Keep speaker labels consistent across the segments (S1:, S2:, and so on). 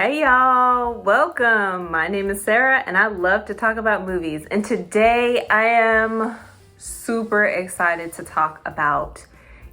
S1: Hey y'all, welcome. My name is Sarah and I love to talk about movies. And today I am super excited to talk about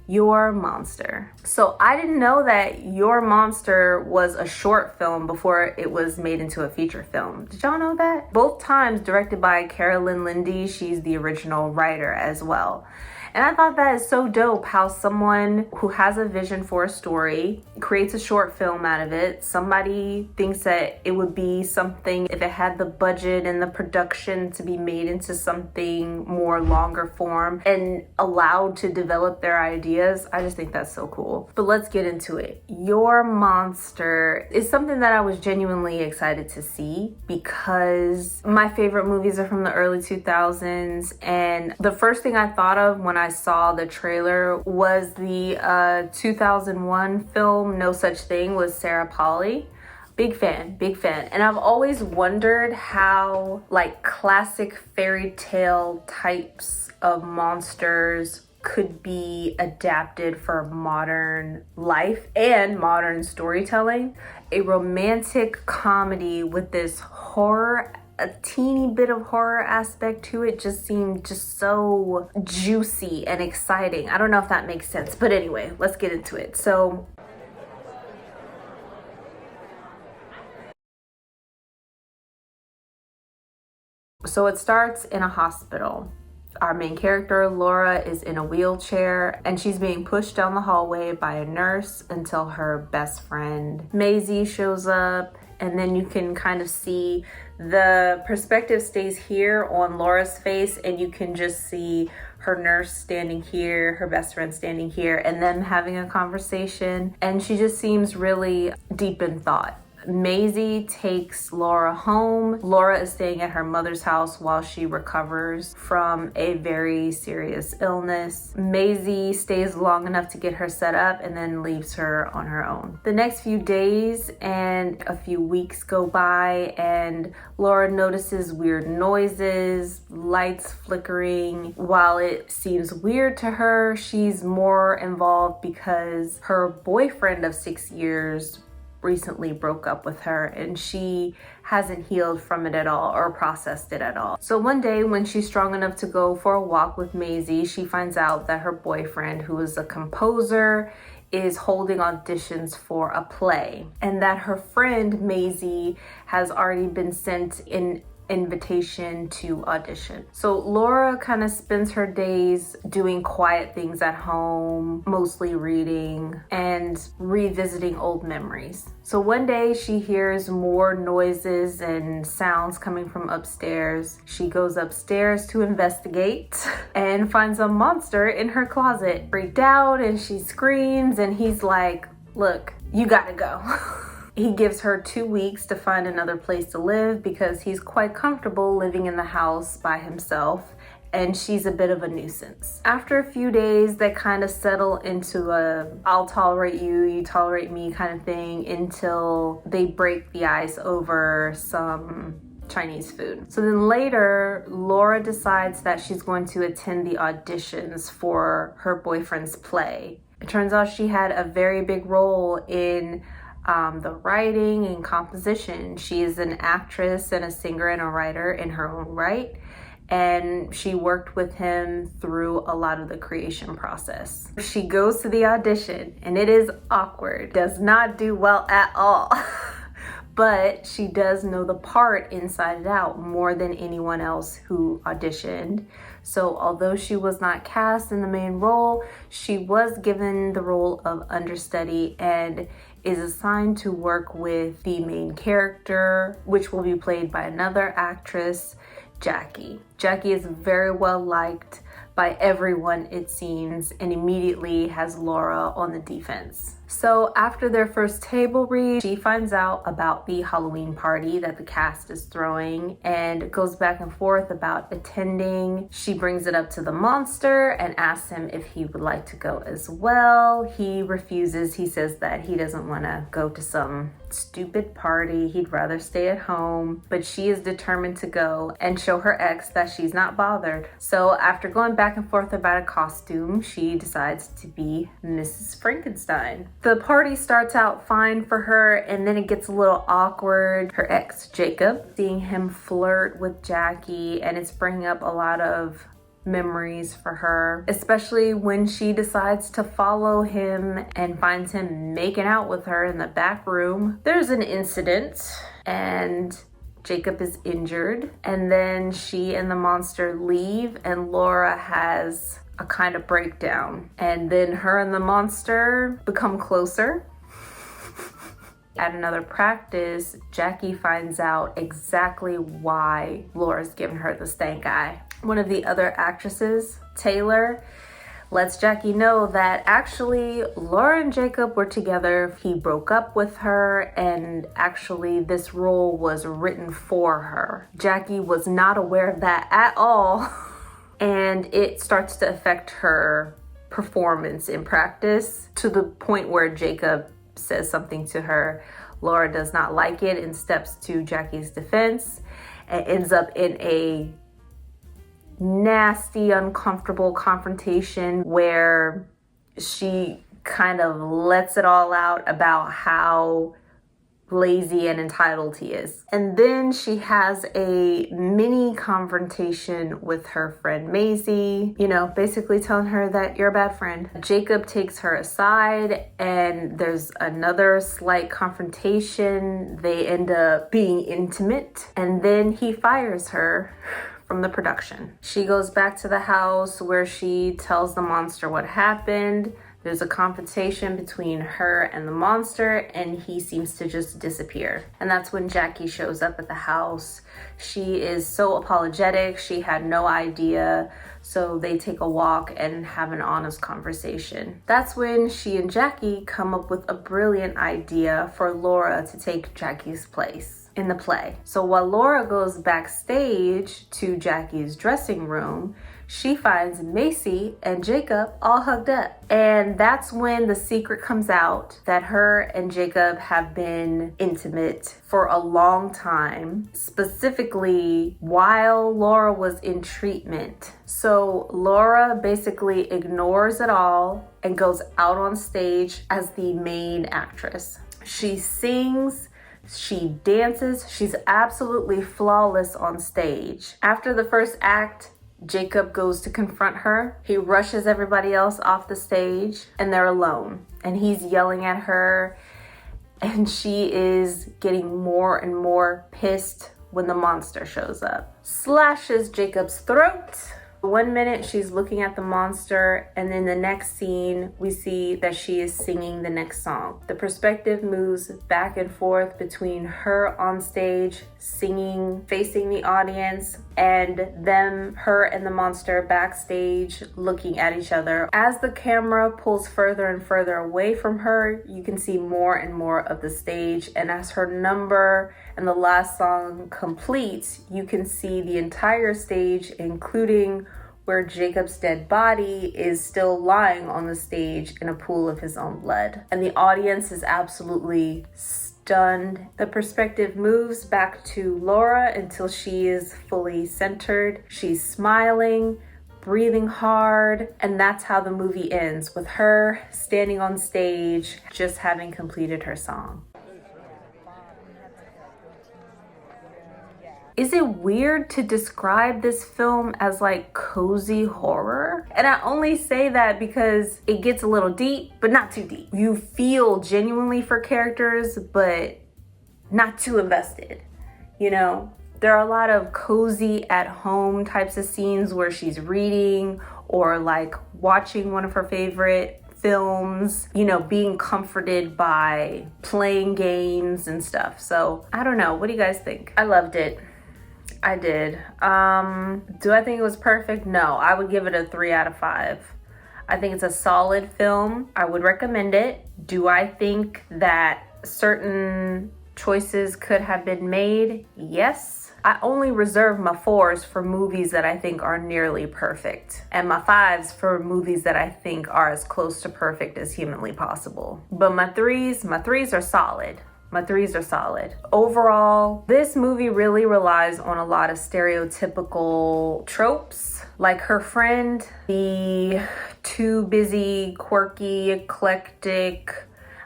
S1: Your Monster. So I didn't know that Your Monster was a short film before it was made into a feature film. Did y'all know that? Both times directed by Carolyn Lindy. She's the original writer as well. And I thought that is so dope how someone who has a vision for a story creates a short film out of it. Somebody thinks that it would be something if it had the budget and the production to be made into something more longer form and allowed to develop their ideas. I just think that's so cool. But let's get into it. Your Monster is something that I was genuinely excited to see because my favorite movies are from the early 2000s, and the first thing I thought of when I saw the trailer was the 2001 film No Such Thing with Sarah Polley. Big fan. And I've always wondered how like classic fairy tale types of monsters could be adapted for modern life and modern storytelling. A romantic comedy with this horror, a teeny bit of horror aspect to it, just seemed just so juicy and exciting. I don't know if that makes sense, but anyway, let's get into it. So it starts in a hospital. Our main character, Laura, is in a wheelchair and she's being pushed down the hallway by a nurse until her best friend, Maisie, shows up. And then you can kind of see the perspective stays here on Laura's face, and you can just see her nurse standing here, her best friend standing here, and them having a conversation. And she just seems really deep in thought. Maisie takes Laura home. Laura is staying at her mother's house while she recovers from a very serious illness. Maisie stays long enough to get her set up and then leaves her on her own. The next few days and a few weeks go by, and Laura notices weird noises, lights flickering. While it seems weird to her, she's more involved because her boyfriend of 6 years recently broke up with her and she hasn't healed from it at all or processed it at all. So one day when she's strong enough to go for a walk with Maisie, she finds out that her boyfriend, who is a composer, is holding auditions for a play, and that her friend Maisie has already been sent an invitation to audition. So Laura kind of spends her days doing quiet things at home, mostly reading and revisiting old memories. So one day she hears more noises and sounds coming from upstairs. She goes upstairs to investigate and finds a monster in her closet. Freaked out, and she screams, and he's like, "Look, you gotta go." He gives her 2 weeks to find another place to live because he's quite comfortable living in the house by himself, and she's a bit of a nuisance. After a few days, they kind of settle into a I'll tolerate you, you tolerate me kind of thing until they break the ice over some Chinese food. So then later, Laura decides that she's going to attend the auditions for her boyfriend's play. It turns out she had a very big role in the writing and composition. She is an actress and a singer and a writer in her own right, and she worked with him through a lot of the creation process. She goes to the audition and it is awkward, does not do well at all. But she does know the part inside and out more than anyone else who auditioned. So although she was not cast in the main role, she was given the role of understudy and is assigned to work with the main character, which will be played by another actress, Jackie. Jackie is very well liked by everyone, it seems, and immediately has Laura on the defense. So after their first table read, she finds out about the Halloween party that the cast is throwing and goes back and forth about attending. She brings it up to the monster and asks him if he would like to go as well. He refuses. He says that he doesn't want to go to some stupid party. He'd rather stay at home, but she is determined to go and show her ex that she's not bothered. So after going back and forth about a costume, she decides to be Mrs. Frankenstein. The party starts out fine for her, and then it gets a little awkward. Her ex, Jacob, seeing him flirt with Jackie, and it's bringing up a lot of memories for her, especially when she decides to follow him and finds him making out with her in the back room. There's an incident, and Jacob is injured, and then she and the monster leave, and Laura has a kind of breakdown, and then her and the monster become closer. At another practice, Jackie finds out exactly why Laura's giving her the stank eye. One of the other actresses, Taylor, lets Jackie know that actually Laura and Jacob were together. He broke up with her, and actually this role was written for her. Jackie was not aware of that at all. And it starts to affect her performance in practice to the point where Jacob says something to her. Laura does not like it and steps to Jackie's defense and ends up in a nasty, uncomfortable confrontation where she kind of lets it all out about how lazy and entitled he is. And then she has a mini confrontation with her friend Maisie, basically telling her that you're a bad friend. Jacob takes her aside, and there's another slight confrontation. They end up being intimate, and then he fires her from the production. She goes back to the house where she tells the monster what happened. There's a confrontation between her and the monster, and he seems to just disappear. And that's when Jackie shows up at the house. She is so apologetic. She had no idea. So they take a walk and have an honest conversation. That's when she and Jackie come up with a brilliant idea for Laura to take Jackie's place in the play. So while Laura goes backstage to Jackie's dressing room, she finds Macy and Jacob all hugged up. And that's when the secret comes out that her and Jacob have been intimate for a long time, specifically while Laura was in treatment. So Laura basically ignores it all and goes out on stage as the main actress. She sings, she dances, she's absolutely flawless on stage. After the first act, Jacob goes to confront her. He rushes everybody else off the stage, and they're alone. And he's yelling at her, and she is getting more and more pissed when the monster shows up. Slashes Jacob's throat. 1 minute she's looking at the monster, and then the next scene we see that she is singing the next song. The perspective moves back and forth between her on stage singing, facing the audience, and her and the monster backstage looking at each other. As the camera pulls further and further away from her, you can see more and more of the stage, and as her number and the last song completes, you can see the entire stage, including where Jacob's dead body is still lying on the stage in a pool of his own blood. And the audience is absolutely stunned. The perspective moves back to Laura until she is fully centered. She's smiling, breathing hard, and that's how the movie ends, with her standing on stage, just having completed her song. Is it weird to describe this film as like cozy horror? And I only say that because it gets a little deep, but not too deep. You feel genuinely for characters, but not too invested. There are a lot of cozy at home types of scenes where she's reading or like watching one of her favorite films, being comforted by playing games and stuff. So I don't know. What do you guys think? I loved it. I did. Do I think it was perfect? No, I would give it a 3 out of 5. I think it's a solid film. I would recommend it. Do I think that certain choices could have been made? Yes. I only reserve my 4s for movies that I think are nearly perfect, and my 5s for movies that I think are as close to perfect as humanly possible. But my 3s are solid. My 3s are solid. Overall, this movie really relies on a lot of stereotypical tropes, like her friend, the too busy, quirky, eclectic,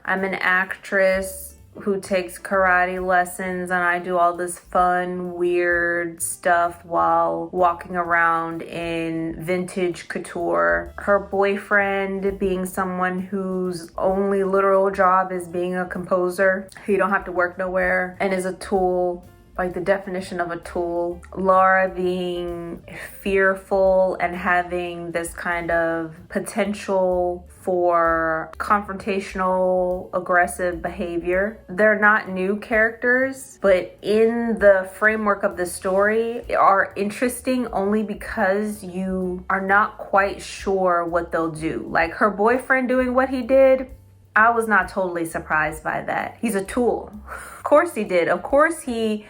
S1: I'm an actress who takes karate lessons, and I do all this fun, weird stuff while walking around in vintage couture. Her boyfriend being someone whose only literal job is being a composer. He don't have to work nowhere and is a tool, like the definition of a tool. Laura being fearful and having this kind of potential for confrontational, aggressive behavior. They're not new characters, but in the framework of the story are interesting only because you are not quite sure what they'll do. Like her boyfriend doing what he did, I was not totally surprised by that. He's a tool. Of course he did. Of course he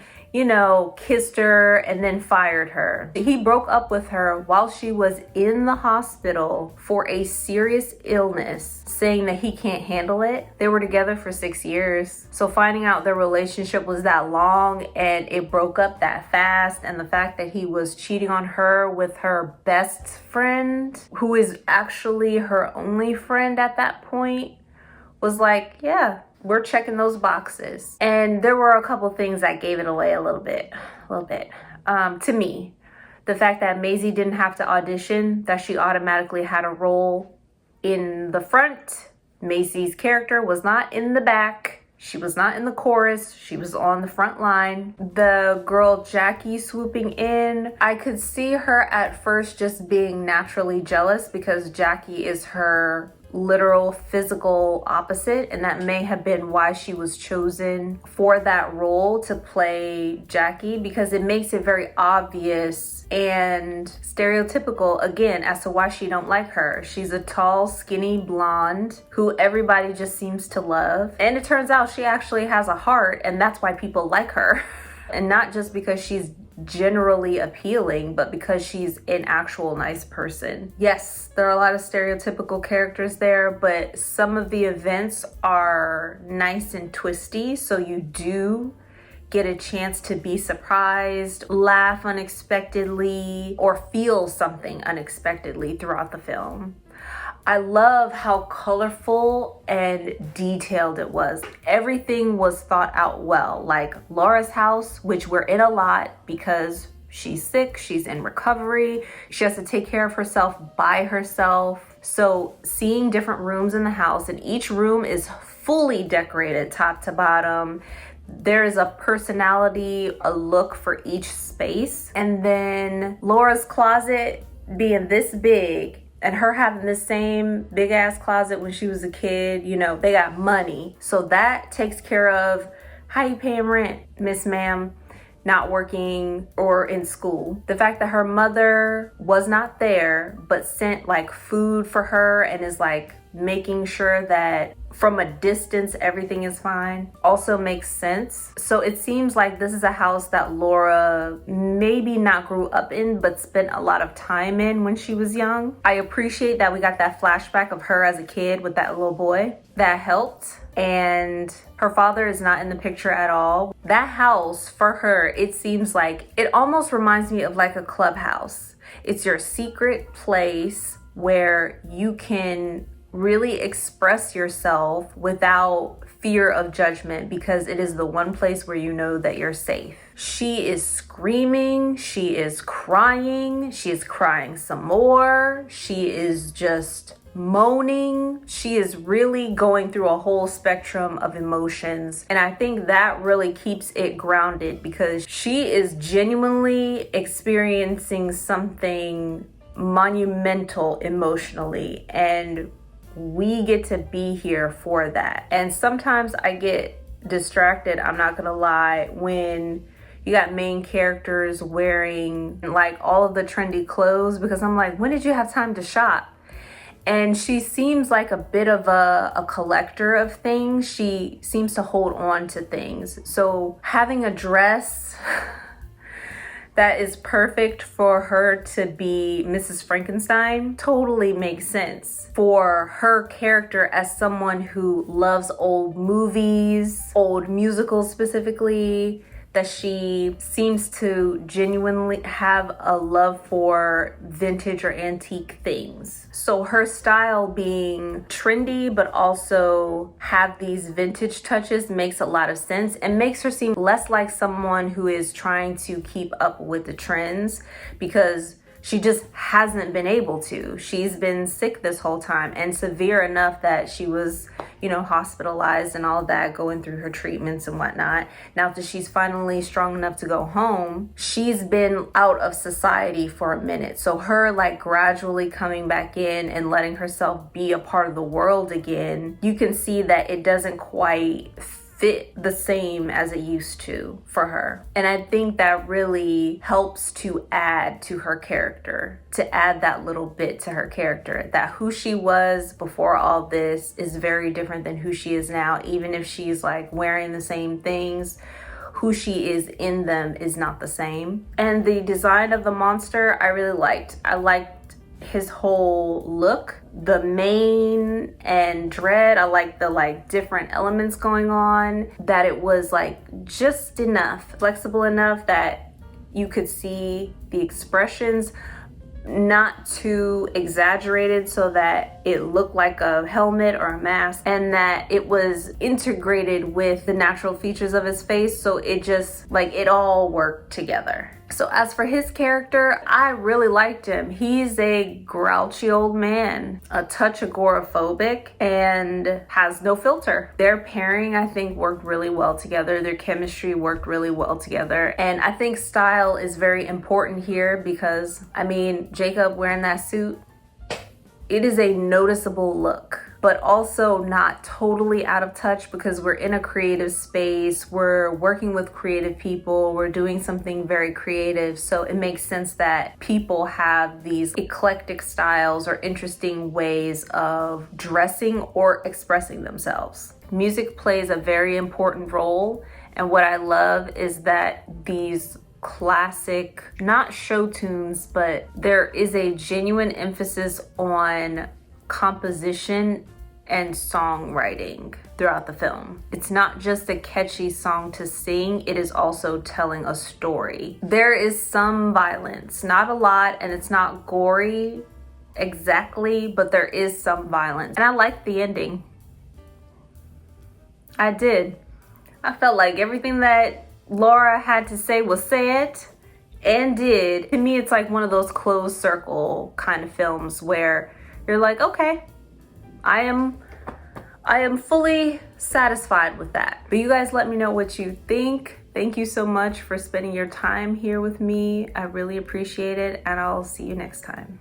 S1: kissed her and then fired her. He broke up with her while she was in the hospital for a serious illness, saying that he can't handle it. They were together for 6 years. So finding out their relationship was that long and it broke up that fast, and the fact that he was cheating on her with her best friend, who is actually her only friend at that point, was like, yeah, we're checking those boxes. And there were a couple things that gave it away a little bit. To me, the fact that Maisie didn't have to audition, that she automatically had a role in the front. Maisie's character was not in the back. She was not in the chorus. She was on the front line. The girl Jackie swooping in, I could see her at first just being naturally jealous because Jackie is her literal physical opposite, and that may have been why she was chosen for that role, to play Jackie, because it makes it very obvious and stereotypical again as to why she don't like her. She's a tall, skinny blonde who everybody just seems to love, and it turns out she actually has a heart, and that's why people like her. And not just because she's generally appealing, but because she's an actual nice person. Yes, there are a lot of stereotypical characters there, but some of the events are nice and twisty, so you do get a chance to be surprised, laugh unexpectedly, or feel something unexpectedly throughout the film. I love how colorful and detailed it was. Everything was thought out well. Like Laura's house, which we're in a lot because she's sick, she's in recovery, she has to take care of herself by herself. So seeing different rooms in the house, and each room is fully decorated top to bottom. There is a personality, a look for each space. And then Laura's closet being this big, and her having the same big ass closet when she was a kid, they got money. So that takes care of, how you paying rent, Miss Ma'am, not working or in school. The fact that her mother was not there, but sent like food for her and is like making sure that from a distance everything is fine, also makes sense. So it seems like this is a house that Laura maybe not grew up in, but spent a lot of time in when she was young. I appreciate that we got that flashback of her as a kid with that little boy. That helped. And her father is not in the picture at all. That house for her, it seems like, it almost reminds me of like a clubhouse. It's your secret place where you can really express yourself without fear of judgment, because it is the one place where you know that you're safe. She is screaming, she is crying some more, she is just moaning. She is really going through a whole spectrum of emotions, and I think that really keeps it grounded, because she is genuinely experiencing something monumental emotionally, and we get to be here for that. And sometimes I get distracted, I'm not gonna lie, when you got main characters wearing like all of the trendy clothes, because I'm like, when did you have time to shop? And she seems like a bit of a collector of things. She seems to hold on to things. So having a dress that is perfect for her to be Mrs. Frankenstein totally makes sense for her character as someone who loves old movies, old musicals specifically. that she seems to genuinely have a love for vintage or antique things. So her style being trendy but also have these vintage touches makes a lot of sense and makes her seem less like someone who is trying to keep up with the trends, because she just hasn't been able to. She's been sick this whole time, and severe enough that she was, hospitalized and all that, going through her treatments and whatnot. Now that she's finally strong enough to go home, she's been out of society for a minute. So her gradually coming back in and letting herself be a part of the world again, you can see that it doesn't quite fit the same as it used to for her. And I think that really helps to add to her character, to add that little bit to her character, that who she was before all this is very different than who she is now. Even if she's wearing the same things, who she is in them is not the same. And the design of the monster I really liked. I liked his whole look, the mane and dread. I like the different elements going on, that it was just enough, flexible enough that you could see the expressions, not too exaggerated so that it looked like a helmet or a mask, and that it was integrated with the natural features of his face, so it just it all worked together. So as for his character, I really liked him. He's a grouchy old man, a touch agoraphobic, and has no filter. Their pairing, I think, worked really well together. Their chemistry worked really well together. And I think style is very important here because, Jacob wearing that suit, it is a noticeable look, but also not totally out of touch, because we're in a creative space, we're working with creative people, we're doing something very creative. So it makes sense that people have these eclectic styles or interesting ways of dressing or expressing themselves. Music plays a very important role, and what I love is that these classic, not show tunes, but there is a genuine emphasis on composition and songwriting throughout the film. It's not just a catchy song to sing, it is also telling a story. There is some violence, not a lot, and it's not gory exactly, but there is some violence. And I liked the ending. I did. I felt like everything that Laura had to say was said and did. To me, it's one of those closed circle kind of films where you're okay, I am fully satisfied with that. But you guys let me know what you think. Thank you so much for spending your time here with me. I really appreciate it, and I'll see you next time.